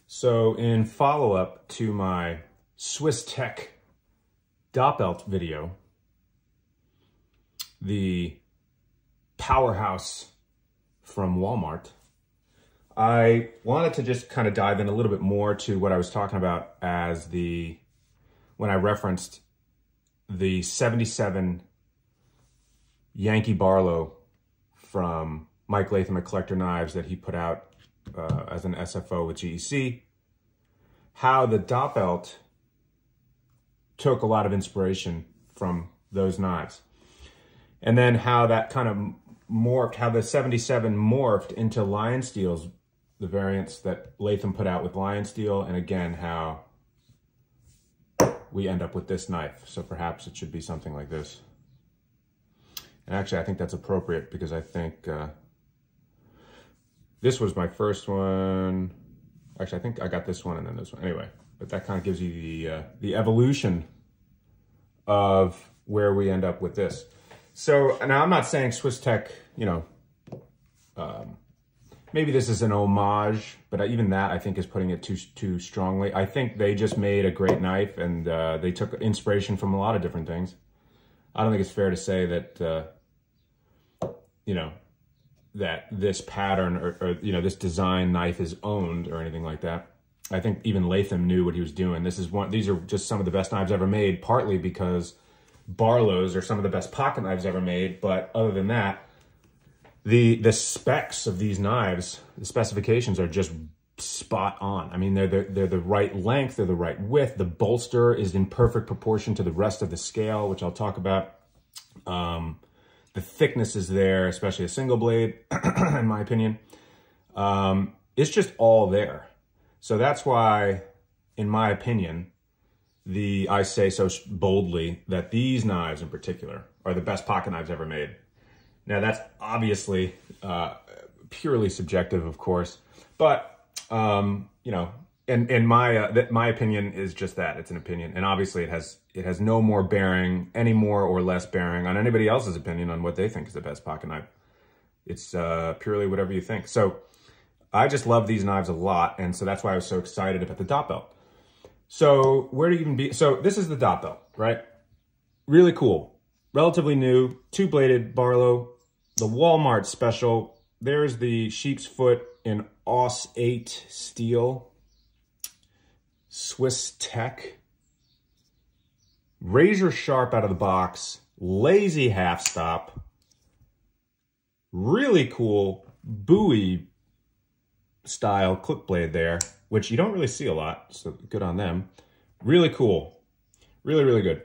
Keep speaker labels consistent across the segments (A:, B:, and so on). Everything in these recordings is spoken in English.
A: So in follow-up to my Swisstech Doppelt video, the powerhouse from Walmart, I wanted to just kind of dive in a little bit more to what I was talking about as when I referenced the 77 Yankee Barlow from Mike Latham at Collector Knives that he put out as an SFO with GEC, how the Doppelt took a lot of inspiration from those knives. And then how that kind of morphed, how the 77 morphed into Lion Steels, the variants that Latham put out with Lion Steel, and again, how we end up with this knife. So perhaps it should be something like this. And actually, I think that's appropriate because I think this was my first one. Actually, I think I got this one and then this one. Anyway, but that kind of gives you the evolution of where we end up with this. So now I'm not saying Swisstech, maybe this is an homage, but even that I think is putting it too strongly. I think they just made a great knife and they took inspiration from a lot of different things. I don't think it's fair to say that, that this pattern or this design knife is owned or anything like that. I think even Latham knew what he was doing. These are just some of the best knives ever made, partly because Barlows are some of the best pocket knives ever made. But other than that, the specs of these knives, the specifications are just spot on. I mean, they're the right length, they're the right width. The bolster is in perfect proportion to the rest of the scale, which I'll talk about. The thickness is there, especially a single blade, in my opinion. It's just all there. So that's why, in my opinion, I say so boldly that these knives in particular are the best pocket knives ever made. Now that's obviously purely subjective, of course, but and my opinion is just that, it's an opinion, and obviously it has no more bearing, any more or less bearing on anybody else's opinion on what they think is the best pocket knife. It's purely whatever you think. So I just love these knives a lot, and so that's why I was so excited about the Doppelt. So where do you even be? So this is the Doppelt, right? Really cool, relatively new, two-bladed Barlow, the Walmart special. There's the sheep's foot in Aus 8 steel, Swisstech, razor sharp out of the box, lazy half stop, really cool Bowie style clip blade there, which you don't really see a lot, so good on them. Really cool, really good.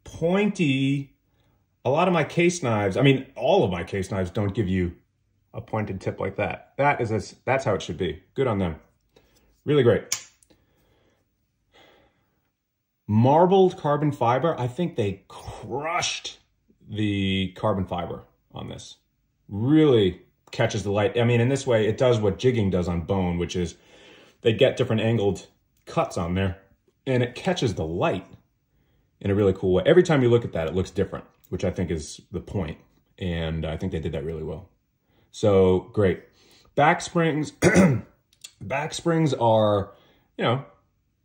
A: Pointy. A lot of my case knives, I mean, all of my case knives don't give you a pointed tip like that. That's how it should be. Good on them. Really great. Marbled carbon fiber. I think they crushed the carbon fiber on this. Really catches the light. I mean, in this way, it does what jigging does on bone, which is they get different angled cuts on there, and it catches the light in a really cool way. Every time you look at that, it looks different, which I think is the point. And I think they did that really well. So great. Back springs. Back springs are,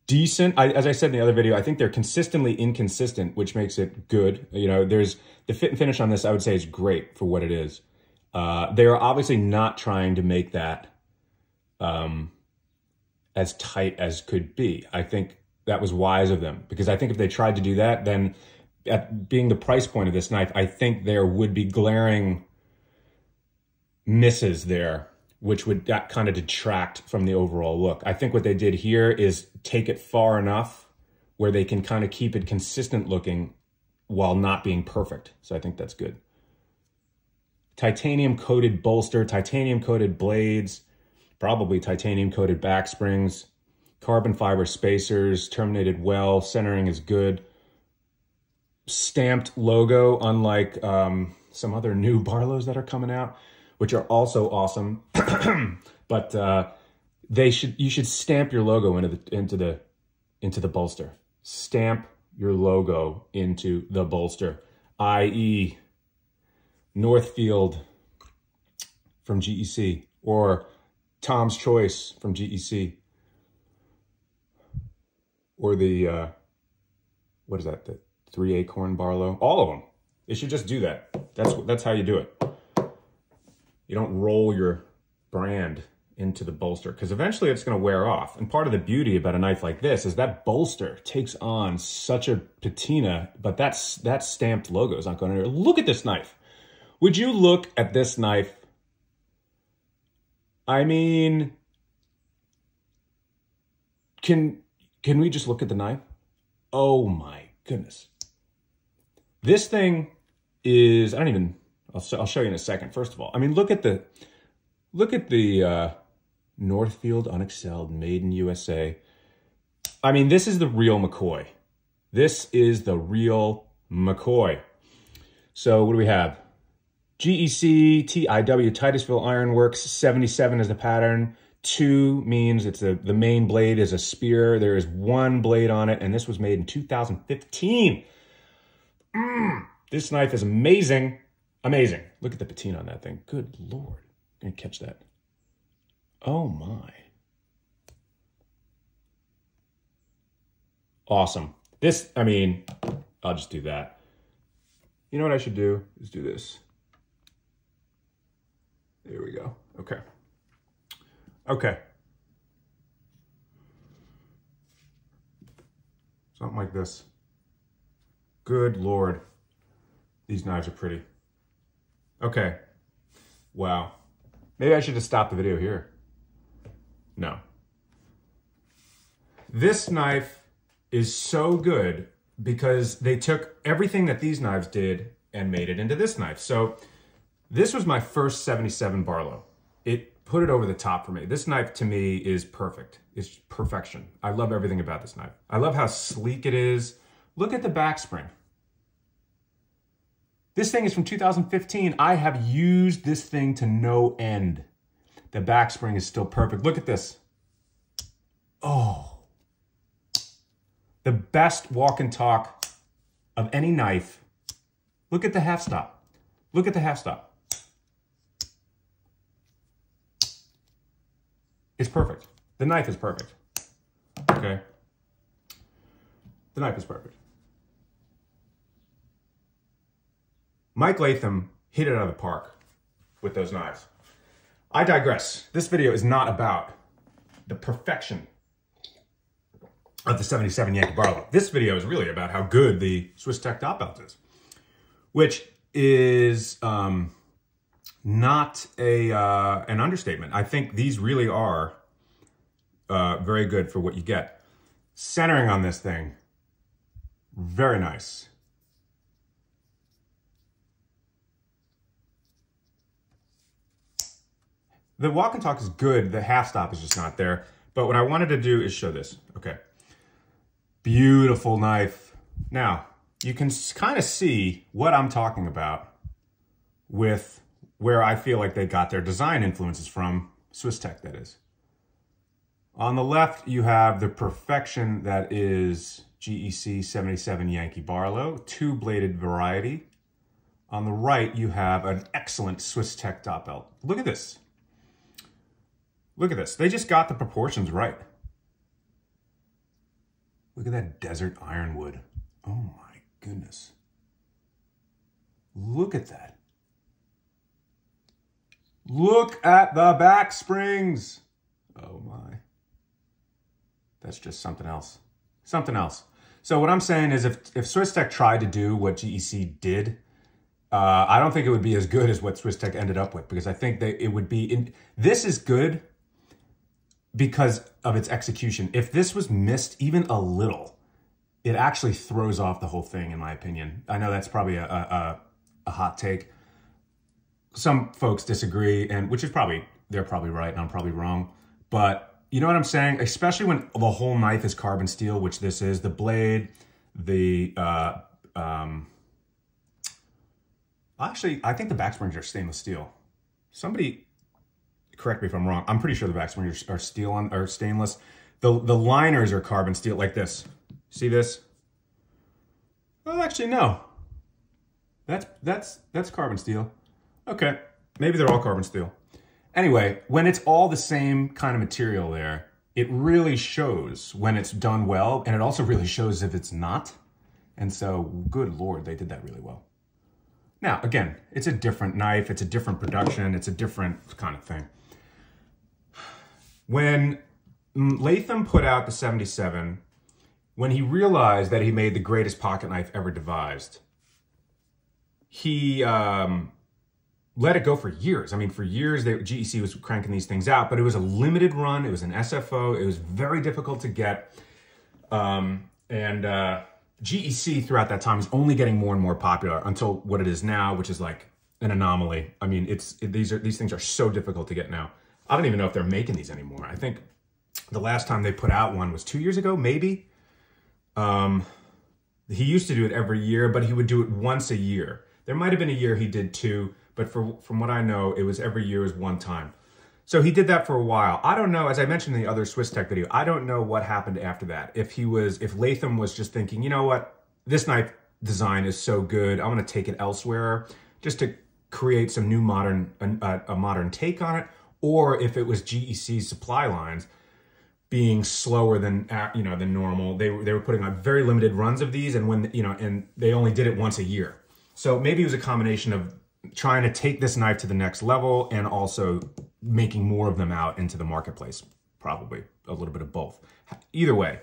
A: decent. As I said in the other video, I think they're consistently inconsistent, which makes it good. There's the fit and finish on this, I would say, is great for what it is. They are obviously not trying to make that as tight as could be. I think that was wise of them, because I think if they tried to do that, then at being the price point of this knife, I think there would be glaring misses there, which would kind of detract from the overall look. I think what they did here is take it far enough where they can kind of keep it consistent looking while not being perfect. So I think that's good. Titanium coated bolster, titanium coated blades, probably titanium coated back springs, carbon fiber spacers, terminated well, centering is good. Stamped logo, unlike some other new Barlows that are coming out, which are also awesome. But you should stamp your logo into the bolster. Stamp your logo into the bolster, i.e. Northfield from GEC or Tom's Choice from GEC. or the, what is that, the 3 Acorn Barlow? All of them. They should just do that. That's how you do it. You don't roll your brand into the bolster, because eventually it's going to wear off. And part of the beauty about a knife like this is that bolster takes on such a patina, but that stamped logo is not going anywhere. Look at this knife. Would you look at this knife? I mean, can we just look at the knife? Oh my goodness. This thing is, I'll show you in a second. First of all, I mean, look at the Northfield Unexcelled, made in USA. I mean, this is the real McCoy. This is the real McCoy. So what do we have? GEC TIW Titusville Ironworks, 77 is the pattern. 2 means it's the main blade is a spear. There is 1 blade on it, and this was made in 2015. This knife is amazing. Amazing. Look at the patina on that thing. Good Lord. I'm gonna catch that. Oh my. Awesome. This, I mean, I'll just do that. You know what I should do is do this. There we go. Okay. Okay. Something like this. Good Lord. These knives are pretty. Okay. Wow. Maybe I should just stop the video here. No. This knife is so good because they took everything that these knives did and made it into this knife. So this was my first 77 Barlow. It put it over the top for me. This knife to me is perfect. It's perfection. I love everything about this knife. I love how sleek it is. Look at the back spring. This thing is from 2015. I have used this thing to no end. The back spring is still perfect. Look at this. Oh. The best walk and talk of any knife. Look at the half stop. Look at the half stop. It's perfect. The knife is perfect. Okay. The knife is perfect. Mike Latham hit it out of the park with those knives. I digress. This video is not about the perfection of the 77 Yankee Barlow. This video is really about how good the Swisstech dot belt is, which is not an understatement. I think these really are very good for what you get. Centering on this thing, very nice. The walk and talk is good. The half stop is just not there. But what I wanted to do is show this. Okay. Beautiful knife. Now, you can kind of see what I'm talking about with where I feel like they got their design influences from. Swisstech, that is. On the left, you have the perfection that is GEC 77 Yankee Barlow, 2-bladed variety. On the right, you have an excellent Swisstech dot belt. Look at this. Look at this. They just got the proportions right. Look at that desert ironwood. Oh my goodness. Look at that. Look at the back springs. Oh my. That's just something else. Something else. So what I'm saying is if Swisstech tried to do what GEC did, I don't think it would be as good as what Swisstech ended up with, because I think that it would be, this is good because of its execution. If this was missed even a little, it actually throws off the whole thing, in my opinion. I know that's probably a hot take. Some folks disagree, and which is probably, they're probably right and I'm probably wrong. But you know what I'm saying? Especially when the whole knife is carbon steel, which this is, the blade, the, actually, I think the back springs are stainless steel. Somebody correct me if I'm wrong. I'm pretty sure the back springs are stainless. The liners are carbon steel, like this. See this? Well, actually, no. That's carbon steel. Okay, maybe they're all carbon steel. Anyway, when it's all the same kind of material there, it really shows when it's done well, and it also really shows if it's not. And so, good Lord, they did that really well. Now, again, it's a different knife, it's a different production, it's a different kind of thing. When Latham put out the 77, when he realized that he made the greatest pocket knife ever devised, he let it go for years. I mean, for years, GEC was cranking these things out, but it was a limited run. It was an SFO. It was very difficult to get. GEC throughout that time is only getting more and more popular until what it is now, which is like an anomaly. I mean, these things are so difficult to get now. I don't even know if they're making these anymore. I think the last time they put out one was 2 years ago, maybe. He used to do it every year, but he would do it once a year. There might have been a year he did two, but from what I know, it was every year was one time. So he did that for a while. I don't know, as I mentioned in the other Swiss Tech video, I don't know what happened after that. If Latham was just thinking, you know what, this knife design is so good, I'm gonna take it elsewhere, just to create some new a modern take on it, or if it was GEC's supply lines being slower than normal. They were putting on very limited runs of these, and they only did it once a year. So maybe it was a combination of trying to take this knife to the next level and also making more of them out into the marketplace. Probably a little bit of both. Either way,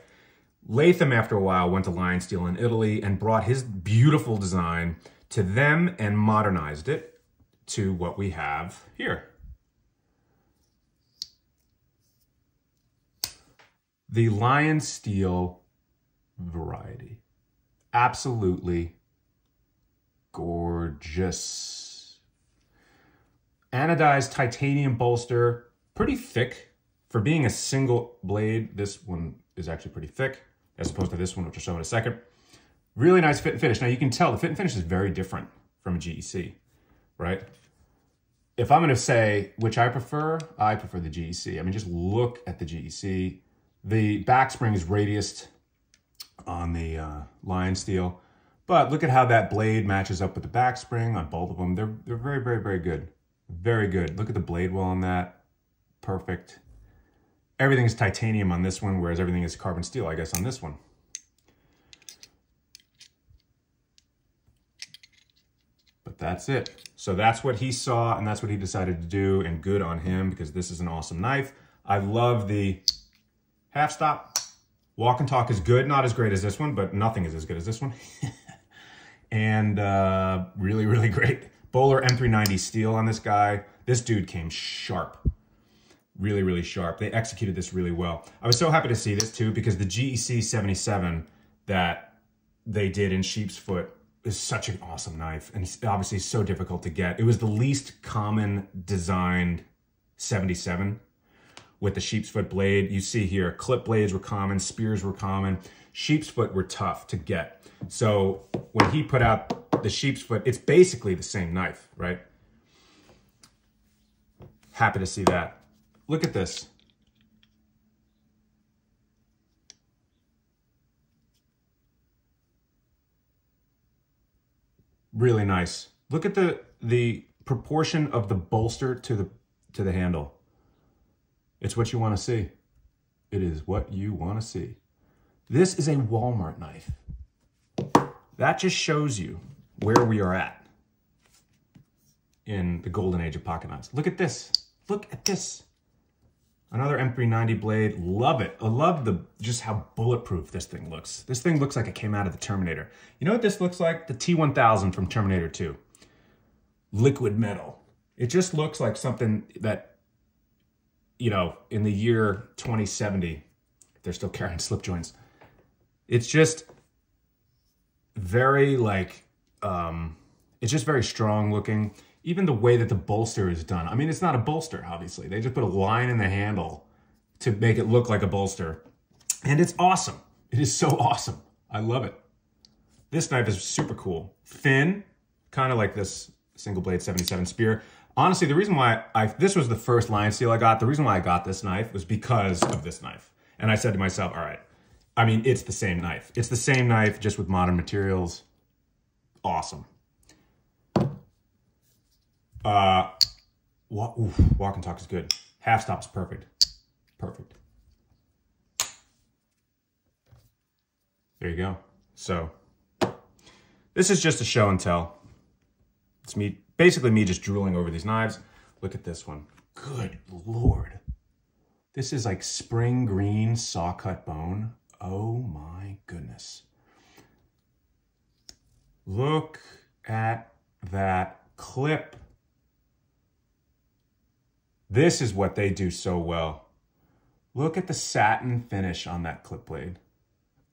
A: Latham after a while went to Lion Steel in Italy and brought his beautiful design to them and modernized it to what we have here. The Lion Steel variety. Absolutely gorgeous. Anodized titanium bolster, pretty thick. For being a single blade, this one is actually pretty thick, as opposed to this one, which I'll show in a second. Really nice fit and finish. Now you can tell the fit and finish is very different from a GEC, right? If I'm gonna say which I prefer the GEC. I mean, just look at the GEC. The back spring is radiused on the Lion Steel, but look at how that blade matches up with the back spring on both of them. They're very, very, very good. Very good. Look at the blade well on that. Perfect. Everything is titanium on this one, whereas everything is carbon steel, I guess, on this one. But that's it. So that's what he saw, and that's what he decided to do, and good on him, because this is an awesome knife. I love the half stop. Walk and talk is good. Not as great as this one, but nothing is as good as this one. And really, really great. Böhler M390 steel on this guy. This dude came sharp. Really, really sharp. They executed this really well. I was so happy to see this too, because the GEC 77 that they did in sheep's foot is such an awesome knife, and it's obviously so difficult to get. It was the least common designed 77 with the sheep's foot blade. You see here, clip blades were common, spears were common, sheep's foot were tough to get. So when he put out the sheep's foot, it's basically the same knife, right? Happy to see that. Look at this. Really nice. Look at the proportion of the bolster to the handle. It's what you want to see. It is what you want to see. This is a Walmart knife. That just shows you where we are at in the golden age of pocket knives. Look at this. Look at this. Another M390 blade. Love it. I love just how bulletproof this thing looks. This thing looks like it came out of the Terminator. You know what this looks like? The T1000 from Terminator 2. Liquid metal. It just looks like something that, you know, in the year 2070, they're still carrying slip joints. It's just very it's just very strong looking. Even the way that the bolster is done. I mean, it's not a bolster, obviously. They just put a line in the handle to make it look like a bolster. And it's awesome. It is so awesome. I love it. This knife is super cool. Thin, kind of like this single blade 77 spear. Honestly, the reason why this was the first Lion Steel I got, the reason why I got this knife was because of this knife. And I said to myself, all right, I mean, it's the same knife. It's the same knife, just with modern materials. Awesome. Walk and talk is good. Half stop is perfect. Perfect. there you go. So this is just a show and tell. It's me, basically me just drooling over these knives. Look at this one. Good Lord. This is like spring green saw cut bone. Oh my goodness. Look at that clip. This is what they do so well. Look at the satin finish on that clip blade.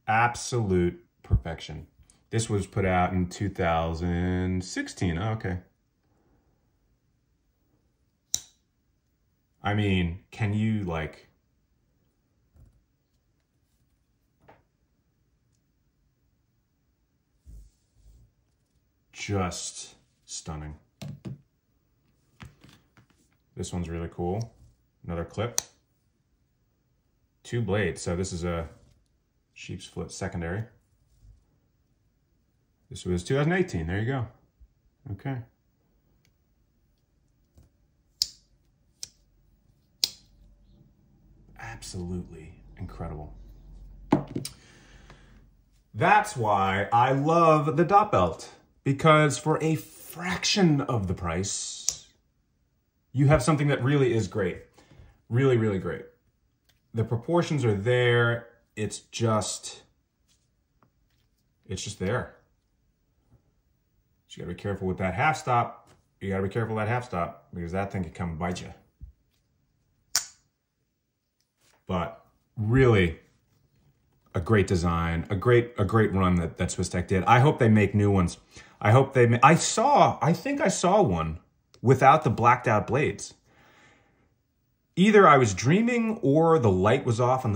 A: Absolute perfection. This was put out in 2016. Oh, okay. I mean, can you like... Just stunning. This one's really cool. Another clip. 2 blades. So this is a sheep's foot secondary. This was 2018. There you go. Okay. Absolutely incredible. That's why I love the dot belt, because for a fraction of the price, you have something that really is great. Really, really great. The proportions are there. It's just there. So you gotta be careful with that half stop. You gotta be careful with that half stop, because that thing can come and bite you. But really a great design, a great run that Swisstech did. I hope they make new ones. I hope they I think I saw one without the blacked out blades. Either I was dreaming or the light was off on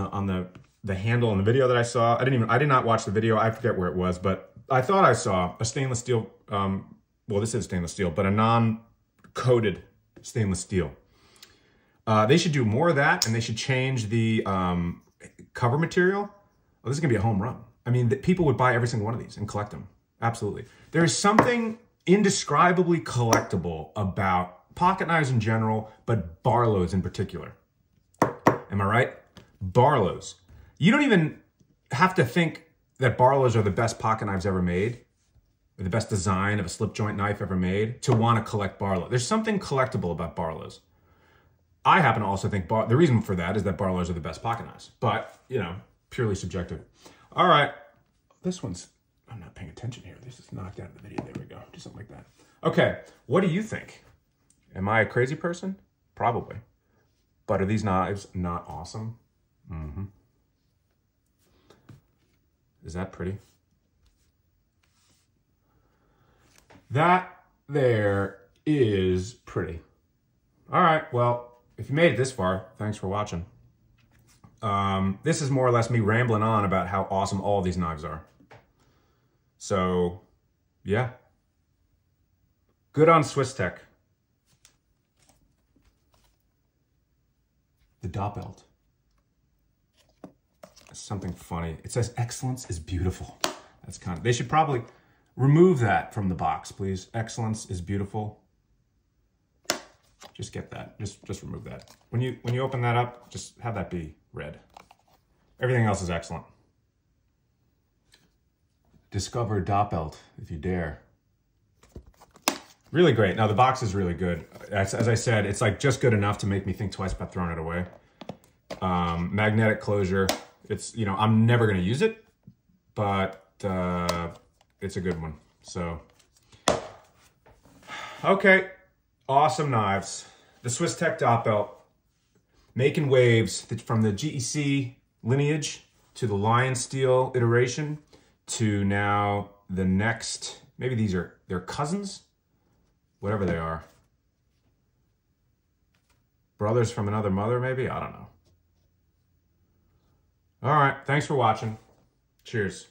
A: the handle on the video that I saw. I did not watch the video. I forget where it was, but I thought I saw a stainless steel, well, this is stainless steel, but a non-coated stainless steel. They should do more of that, and they should change the cover material. Oh, this is gonna be a home run. I mean, people would buy every single one of these and collect them. Absolutely. There is something indescribably collectible about pocket knives in general, but Barlow's in particular. Am I right? Barlow's. You don't even have to think that Barlow's are the best pocket knives ever made, or the best design of a slip joint knife ever made, to want to collect Barlow. There's something collectible about Barlow's. I happen to also think the reason for that is that Barlow's are the best pocket knives, but, you know, purely subjective. All right, this one's, I'm not paying attention here. This is knocked out of the video. There we go, do something like that. Okay, what do you think? Am I a crazy person? Probably. But are these knives not awesome? Mm-hmm. Is that pretty? That there is pretty. All right, well, if you made it this far, thanks for watching. This is more or less me rambling on about how awesome all these knives are. So, yeah. Good on Swisstech. The dot belt. Something funny. It says excellence is beautiful. That's kind of, they should probably remove that from the box, please. Excellence is beautiful. Just get that. Just remove that. When you open that up, just have that be red. Everything else is excellent. Discover dot belt if you dare. Really great. Now the box is really good. As I said, it's like just good enough to make me think twice about throwing it away. Magnetic closure. It's, you know, I'm never going to use it, but it's a good one. So, okay. Awesome knives. The Swisstech dot belt. Making waves from the GEC lineage to the Lion Steel iteration to now the next, maybe these are their cousins, whatever they are. Brothers from another mother, maybe? I don't know. All right, thanks for watching. Cheers.